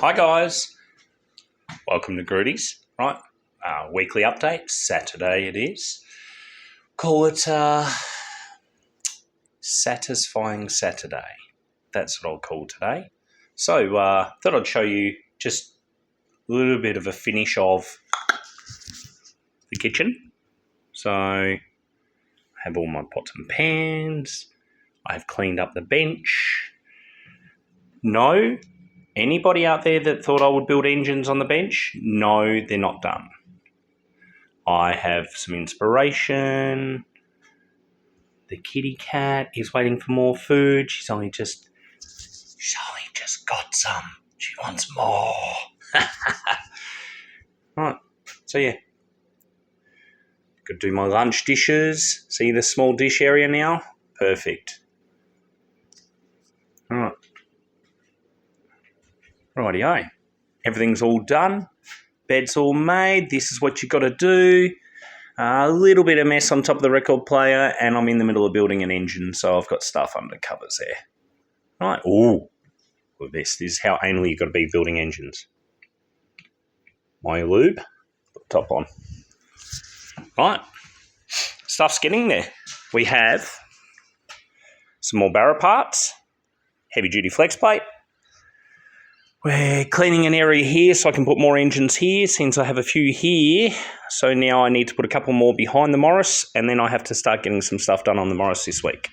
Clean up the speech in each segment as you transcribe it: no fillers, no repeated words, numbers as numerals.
Hi guys, welcome to Grudy's, right? Weekly update, Saturday it is. Call it Satisfying Saturday. That's what I'll call today. So, thought I'd show you just a little bit of a finish of the kitchen. So, I have all my pots and pans. I've cleaned up the bench. No, anybody out there that thought I would build engines on the bench? No, they're not done. I have some inspiration. The kitty cat is waiting for more food. She's only just got some. She wants more. Right, so yeah. Got to do my lunch dishes. See the small dish area now? Perfect. Alright. Rightio. Everything's all done. Bed's all made. This is what you got to do. A little bit of mess on top of the record player, and I'm in the middle of building an engine, so I've got stuff under covers there. Right. Ooh. Well, this is how anally you've got to be building engines. My lube. Put the top on. Right. Stuff's getting there. We have some more barra parts. Heavy-duty flex plate. We're cleaning an area here so I can put more engines here since I have a few here. So now I need to put a couple more behind the Morris, and then I have to start getting some stuff done on the Morris this week.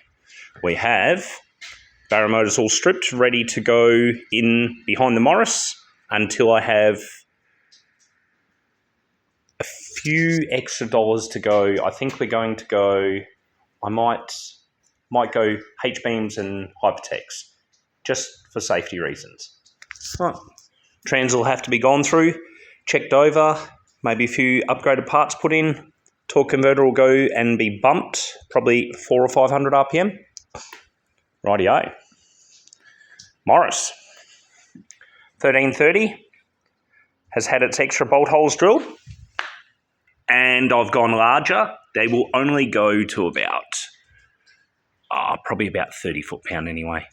We have barra motors all stripped, ready to go in behind the Morris until I have a few extra dollars to go. I think we're going to go, I might go H-beams and Hypertex, just for safety reasons. Right. Trans will have to be gone through, checked over, maybe a few upgraded parts put in. Torque converter will go and be bumped, probably 400 or 500 RPM. Rightio. Morris, 1330, has had its extra bolt holes drilled, and I've gone larger. They will only go to about, probably about 30 foot-pound anyway.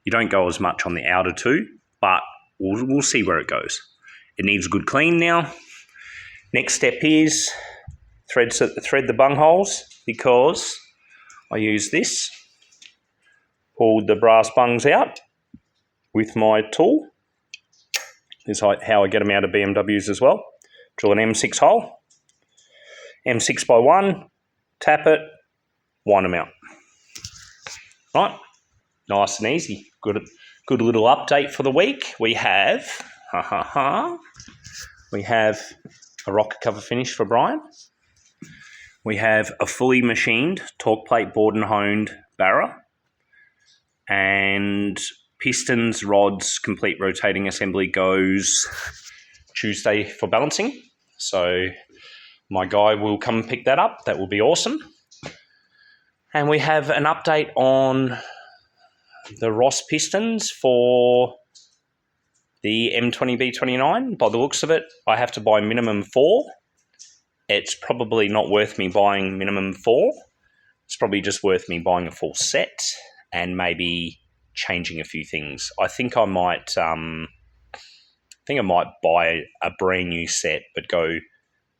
You don't go as much on the outer two, but we'll see where it goes. It needs a good clean now. Next step is thread the bung holes, because I use this. Pulled the brass bungs out with my tool. This is how I get them out of BMWs as well. Drill an M6 hole. M6 by 1, tap it, wind them out. Right, nice and easy. Good little update for the week. We have, we have a rocker cover finish for Brian. We have a fully machined torque plate bored and honed barra, and pistons, rods, complete rotating assembly goes Tuesday for balancing. So my guy will come and pick that up. That will be awesome. And we have an update on the Ross pistons for the M20B29. By the looks of it, I have to buy minimum 4. It's probably not worth me buying minimum 4. It's probably just worth me buying a full set and maybe changing a few things. I think I might buy a brand new set, but go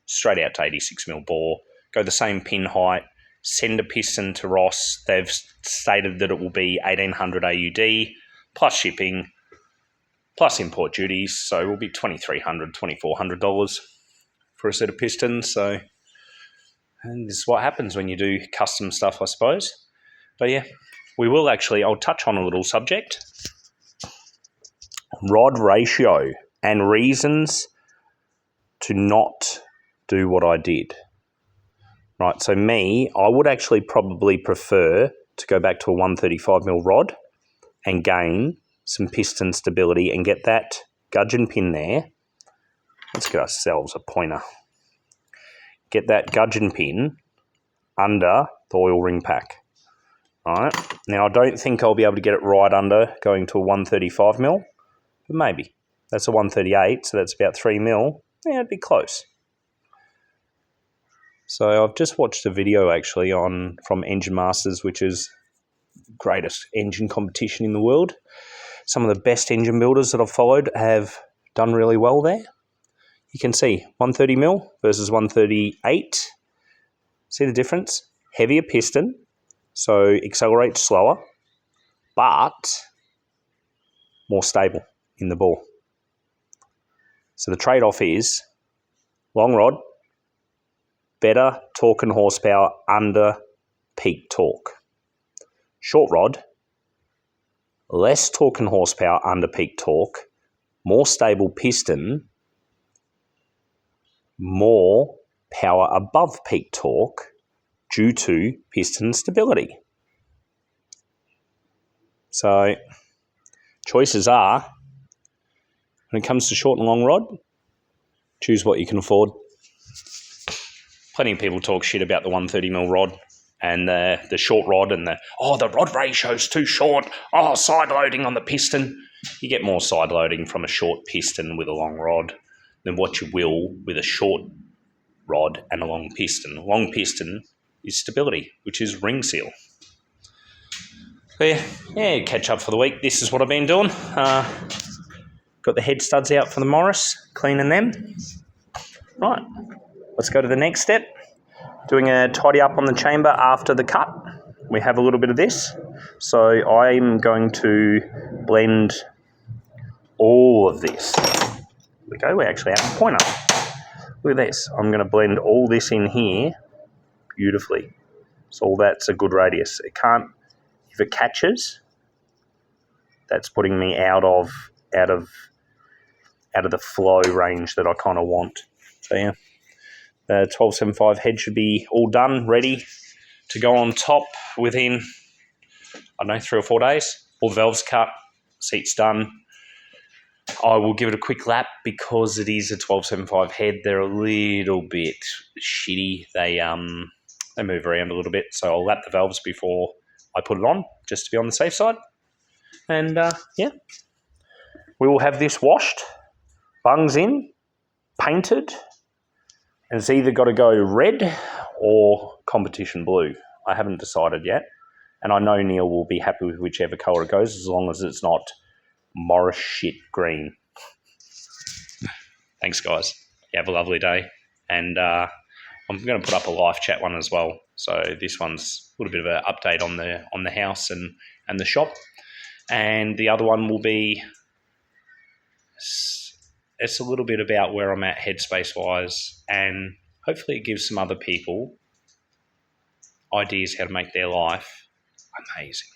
straight out to 86mm bore, go the same pin height, send a piston to Ross. They've stated that it will be 1800 AUD plus shipping plus import duties, so it will be $2,300, $2,400 for a set of pistons. So, and this is what happens when you do custom stuff, I suppose. But yeah, I'll touch on a little subject. Rod ratio and reasons to not do what I did. Right, so I would actually probably prefer to go back to a 135mm rod and gain some piston stability and get that gudgeon pin there. Let's get ourselves a pointer. Get that gudgeon pin under the oil ring pack. All right, now I don't think I'll be able to get it right under going to a 135mm, but maybe. That's a 138, so that's about 3mm. Yeah, it'd be close. So I've just watched a video actually from Engine Masters, which is the greatest engine competition in the world. some of the best engine builders that I've followed have done really well there. You can see 130mm versus 138. See the difference? Heavier piston, so accelerates slower, but more stable in the bore. So the trade-off is long rod, better torque and horsepower under peak torque. Short rod, less torque and horsepower under peak torque, more stable piston, more power above peak torque due to piston stability. So choices are, when it comes to short and long rod, choose what you can afford. Plenty of people talk shit about the 130mm rod and the short rod and the rod ratio's too short. Side loading on the piston. You get more side loading from a short piston with a long rod than what you will with a short rod and a long piston. Long piston is stability, which is ring seal. So yeah, catch up for the week. This is what I've been doing. Got the head studs out for the Morris, cleaning them. Right, let's go to the next step. Doing a tidy up on the chamber after the cut. We have a little bit of this. So I'm going to blend all of this. There we go, we actually have a pointer. Look at this. I'm going to blend all this in here beautifully. So that's a good radius. It can't, if it catches, that's putting me out of the flow range that I kind of want. So yeah, the 1275 head should be all done, ready to go on top within, I don't know, 3 or 4 days. All the valves cut, seats done. I will give it a quick lap because it is a 1275 head. They're a little bit shitty. They move around a little bit, so I'll lap the valves before I put it on, just to be on the safe side. And yeah, we will have this washed, bungs in, painted, and it's either got to go red or competition blue. I haven't decided yet, and I know Neil will be happy with whichever colour it goes, as long as it's not Morris shit green. Thanks, guys. You have a lovely day, and I'm going to put up a live chat one as well. So this one's a little bit of an update on the house and the shop, and the other one will be, it's a little bit about where I'm at headspace wise, and hopefully it gives some other people ideas how to make their life amazing.